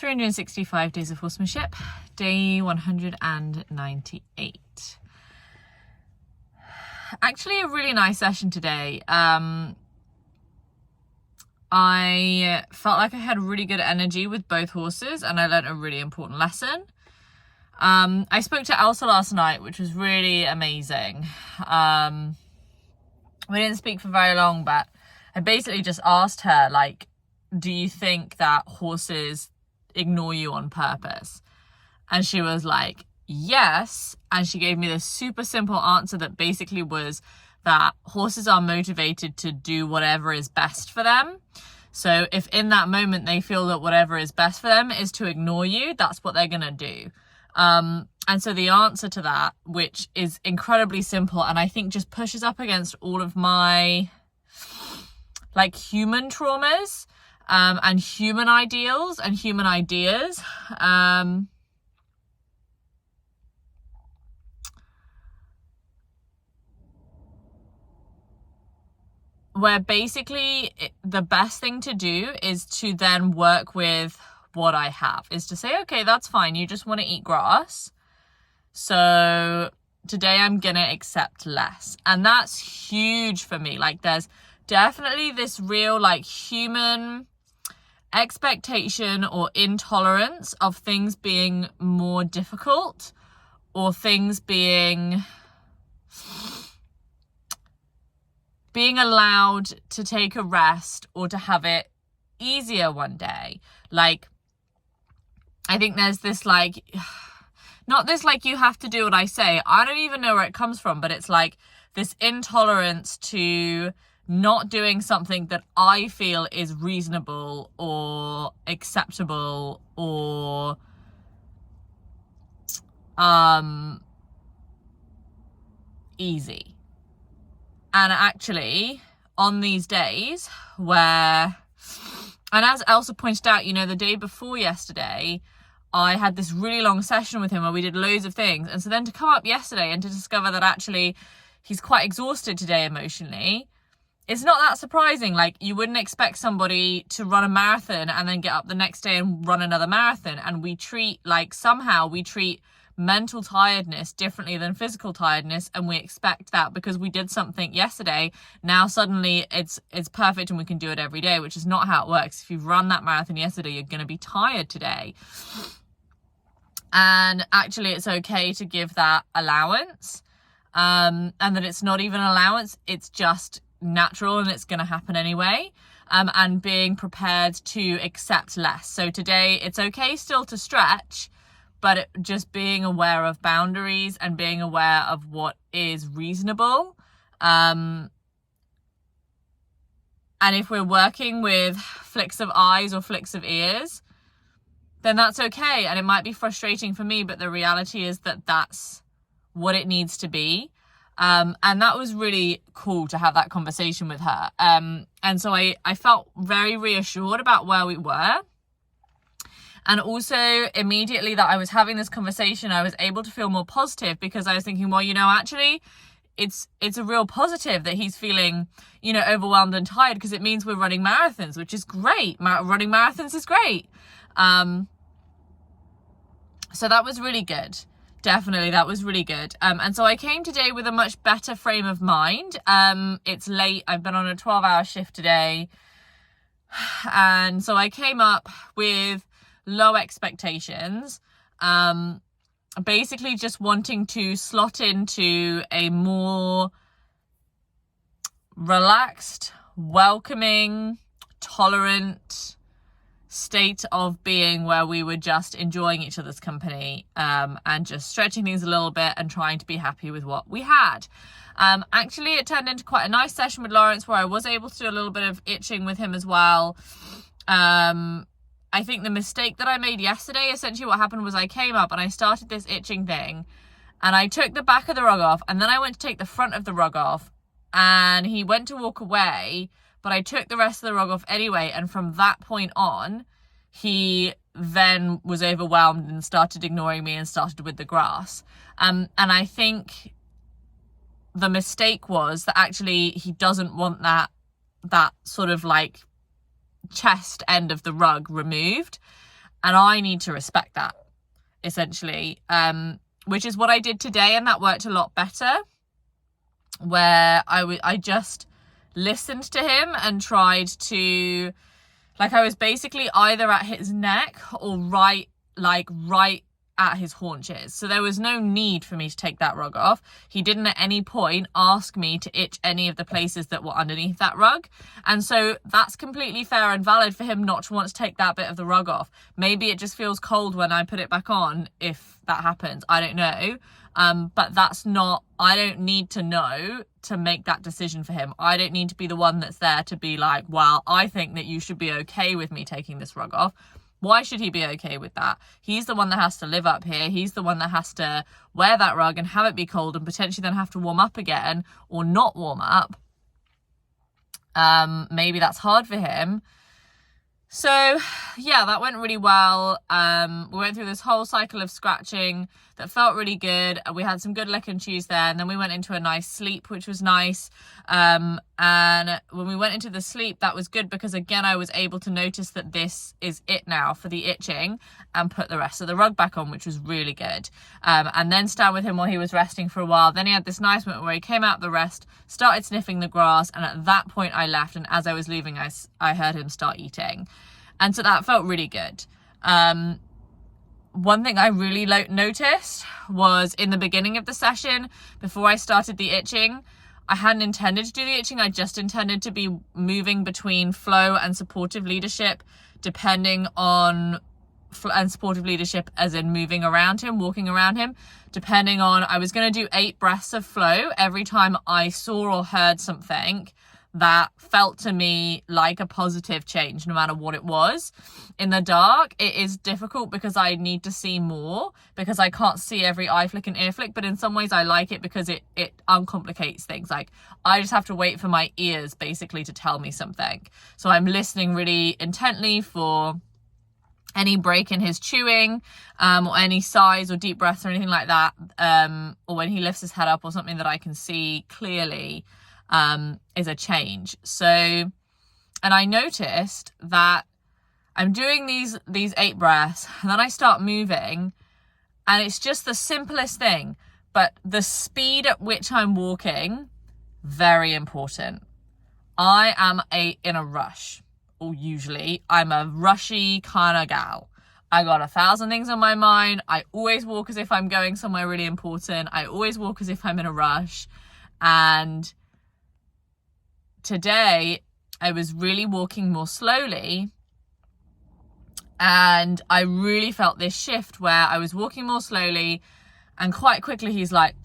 365 Days of Horsemanship, day 198. Actually, a really nice session today. I felt like I had really good energy with both horses, and I learned a really important lesson. I spoke to Elsa last night, which was really amazing. We didn't speak for very long, but I basically just asked her, like, do you think that horses ignore you on purpose? And she was like, yes. And she gave me this super simple answer that basically was that horses are motivated to do whatever is best for them. So if in that moment they feel that whatever is best for them is to ignore you, that's what they're gonna do. And so the answer to that, which is incredibly simple, and I think just pushes up against all of my like human traumas, and human ideals and human ideas, where basically the best thing to do is to then work with what I have, is to say, okay, that's fine, you just want to eat grass, so today I'm gonna accept less. And that's huge for me. Like, there's definitely this real like human expectation or intolerance of things being more difficult, or things being allowed to take a rest or to have it easier one day. Like, I think there's this like, not this like you have to do what I say, I don't even know where it comes from, but it's like this intolerance to not doing something that I feel is reasonable or acceptable or easy. And actually, on these days where, and as Elsa pointed out, you know, the day before yesterday, I had this really long session with him where we did loads of things. And so then to come up yesterday and to discover that actually he's quite exhausted today emotionally, it's not that surprising. Like, you wouldn't expect somebody to run a marathon and then get up the next day and run another marathon. And we treat, like, somehow we treat mental tiredness differently than physical tiredness, and we expect that because we did something yesterday, now suddenly it's perfect and we can do it every day, which is not how it works. If you've run that marathon yesterday, you're going to be tired today. And actually it's okay to give that allowance, and that it's not even allowance, it's just natural and it's going to happen anyway. And being prepared to accept less. So today it's okay still to stretch, but just being aware of boundaries and being aware of what is reasonable. And if we're working with flicks of eyes or flicks of ears, then that's okay. And it might be frustrating for me, but the reality is that that's what it needs to be. And that was really cool to have that conversation with her. And so I felt very reassured about where we were. And also immediately that I was having this conversation, I was able to feel more positive, because I was thinking, well, you know, actually it's a real positive that he's feeling, you know, overwhelmed and tired, because it means we're running marathons, which is great. Running marathons is great. So that was really good. Definitely, that was really good. And so I came today with a much better frame of mind. It's late. I've been on a 12-hour shift today. And so I came up with low expectations, basically just wanting to slot into a more relaxed, welcoming, tolerant state of being, where we were just enjoying each other's company, and just stretching things a little bit and trying to be happy with what we had. Actually, it turned into quite a nice session with Lawrence, where I was able to do a little bit of itching with him as well. I think the mistake that I made yesterday, essentially what happened was I came up and I started this itching thing, and I took the back of the rug off, and then I went to take the front of the rug off, and he went to walk away, but I took the rest of the rug off anyway. And from that point on, he then was overwhelmed and started ignoring me and started with the grass. And I think the mistake was that actually he doesn't want that sort of like chest end of the rug removed. And I need to respect that, essentially, which is what I did today, and that worked a lot better, where I just listened to him and tried to, like, I was basically either at his neck or right at his haunches. So there was no need for me to take that rug off. He didn't at any point ask me to itch any of the places that were underneath that rug. And so that's completely fair and valid for him not to want to take that bit of the rug off. Maybe it just feels cold when I put it back on, if that happens. I don't know. But that's not, I don't need to know to make that decision for him. I don't need to be the one that's there to be like, well, I think that you should be okay with me taking this rug off. Why should he be okay with that? He's the one that has to live up here. He's the one that has to wear that rug and have it be cold and potentially then have to warm up again or not warm up. Maybe that's hard for him. So yeah, that went really well. We went through this whole cycle of scratching that felt really good. We had some good lick and chews there, and then we went into a nice sleep, which was nice. And when we went into the sleep, that was good because again, I was able to notice that this is it now for the itching and put the rest of the rug back on, which was really good. And then stand with him while he was resting for a while. Then he had this nice moment where he came out of the rest, started sniffing the grass, and at that point I left, and as I was leaving, I heard him start eating. And so that felt really good. One thing I really noticed was in the beginning of the session, before I started the itching, I hadn't intended to do the itching. I just intended to be moving between flow and supportive leadership, depending on, and supportive leadership as in moving around him, walking around him, depending on, I was going to do 8 breaths of flow every time I saw or heard something that felt to me like a positive change, no matter what it was. In the dark, it is difficult because I need to see more, because I can't see every eye flick and ear flick, but in some ways I like it because it uncomplicates things. Like, I just have to wait for my ears basically to tell me something. So I'm listening really intently for any break in his chewing, or any sighs or deep breaths or anything like that, or when he lifts his head up or something that I can see clearly is a change. So, and I noticed that I'm doing these 8 breaths, and then I start moving, and it's just the simplest thing, but the speed at which I'm walking, very important. I am in a rush, or usually I'm a rushy kind of gal. I got 1,000 things on my mind. I always walk as if I'm going somewhere really important. I always walk as if I'm in a rush. And today I was really walking more slowly, and I really felt this shift where I was walking more slowly, and quite quickly he's like,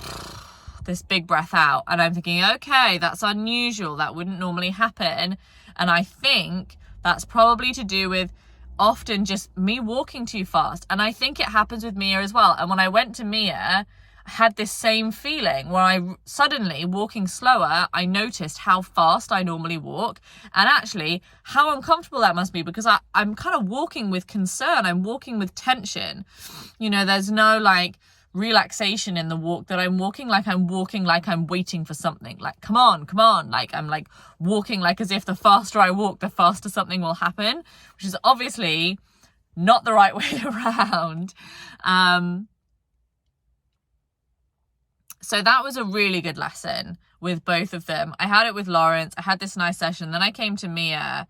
this big breath out, and I'm thinking, okay, that's unusual, that wouldn't normally happen. And I think that's probably to do with often just me walking too fast, and I think it happens with Mia as well. And when I went to Mia, I had this same feeling where I suddenly, walking slower, I noticed how fast I normally walk, and actually how uncomfortable that must be, because I'm kind of walking with concern. I'm walking with tension. You know, there's no like relaxation in the walk, that I'm walking like I'm waiting for something. Like, come on. Like, I'm like walking like as if the faster I walk, the faster something will happen, which is obviously not the right way around. So that was a really good lesson with both of them. I had it with Lawrence. I had this nice session. Then I came to Mia.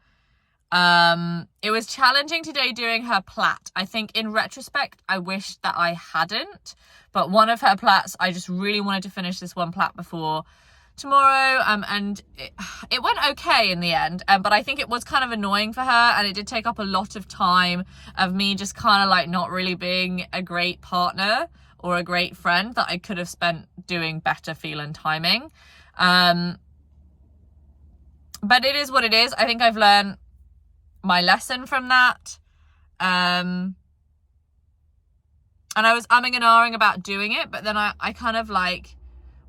It was challenging today doing her plait. I think in retrospect, I wish that I hadn't. But one of her plaits, I just really wanted to finish this one plait before tomorrow. And it went okay in the end. But I think it was kind of annoying for her. And it did take up a lot of time of me just kind of like not really being a great partner or a great friend that I could have spent doing better feel and timing. But it is what it is. I think I've learned my lesson from that. And I was umming and ahhing about doing it, but then I kind of like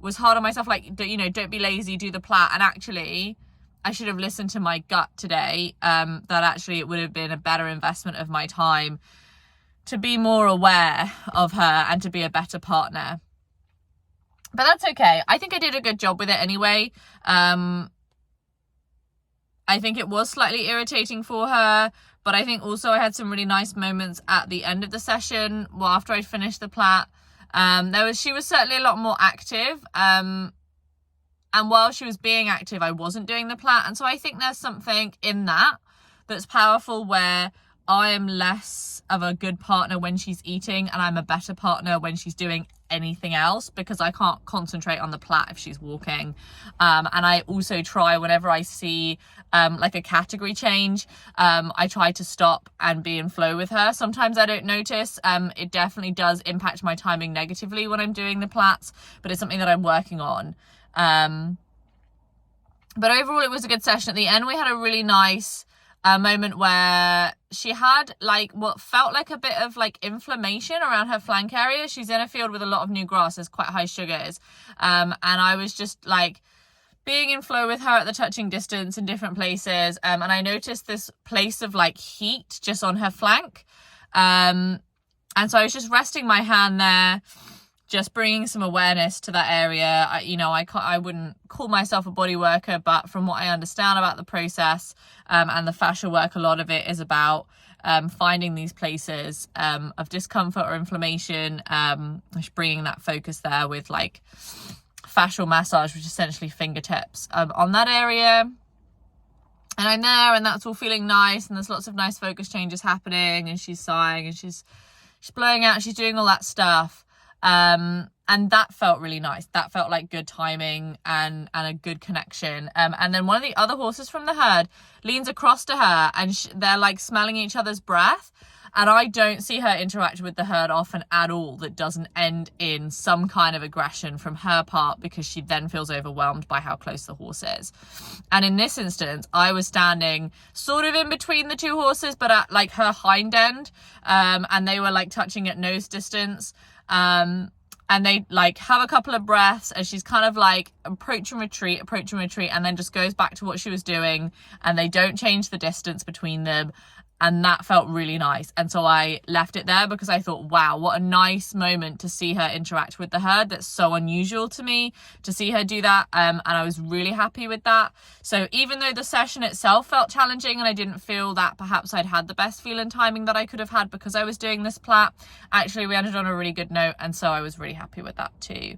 was hard on myself, like, you know, don't be lazy, do the plait. And actually I should have listened to my gut today, that actually it would have been a better investment of my time to be more aware of her and to be a better partner. But that's okay. I think I did a good job with it anyway. I think it was slightly irritating for her, But I think also I had some really nice moments at the end of the session, well, after I'd finished the plat. She was certainly a lot more active. And while she was being active, I wasn't doing the plat. And so I think there's something in that that's powerful, where I am less of a good partner when she's eating and I'm a better partner when she's doing anything else, because I can't concentrate on the plat if she's walking. And I also try, whenever I see like a category change, I try to stop and be in flow with her. Sometimes I don't notice. It definitely does impact my timing negatively when I'm doing the plats, but it's something that I'm working on. But overall, it was a good session. At the end, we had a really nice moment where she had like what felt like a bit of like inflammation around her flank area. She's in a field with a lot of new grass. There's quite high sugars. And I was just like being in flow with her at the touching distance in different places. And I noticed this place of like heat just on her flank. And so I was just resting my hand there, just bringing some awareness to that area. I wouldn't call myself a body worker, but from what I understand about the process and the fascia work, a lot of it is about finding these places of discomfort or inflammation, just bringing that focus there with like fascial massage, which is essentially fingertips on that area. And I'm there, and that's all feeling nice, and there's lots of nice focus changes happening, and she's sighing, and she's blowing out, she's doing all that stuff. And that felt really nice. That felt like good timing and a good connection. And then one of the other horses from the herd leans across to her, and they're like smelling each other's breath. And I don't see her interact with the herd often at all that doesn't end in some kind of aggression from her part, because she then feels overwhelmed by how close the horse is. And in this instance, I was standing sort of in between the two horses, but at like her hind end, and they were like touching at nose distance. And they like have a couple of breaths, and she's kind of like approach and retreat, and then just goes back to what she was doing, and they don't change the distance between them. And that felt really nice. And so I left it there, because I thought, wow, what a nice moment to see her interact with the herd. That's so unusual to me to see her do that. And I was really happy with that. So even though the session itself felt challenging and I didn't feel that perhaps I'd had the best feel and timing that I could have had because I was doing this plat, actually we ended on a really good note. And so I was really happy with that too.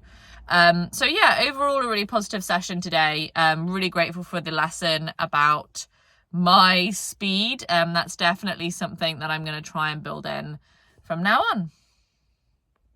So yeah, overall a really positive session today. Really grateful for the lesson about my speed. That's definitely something that I'm going to try and build in from now on.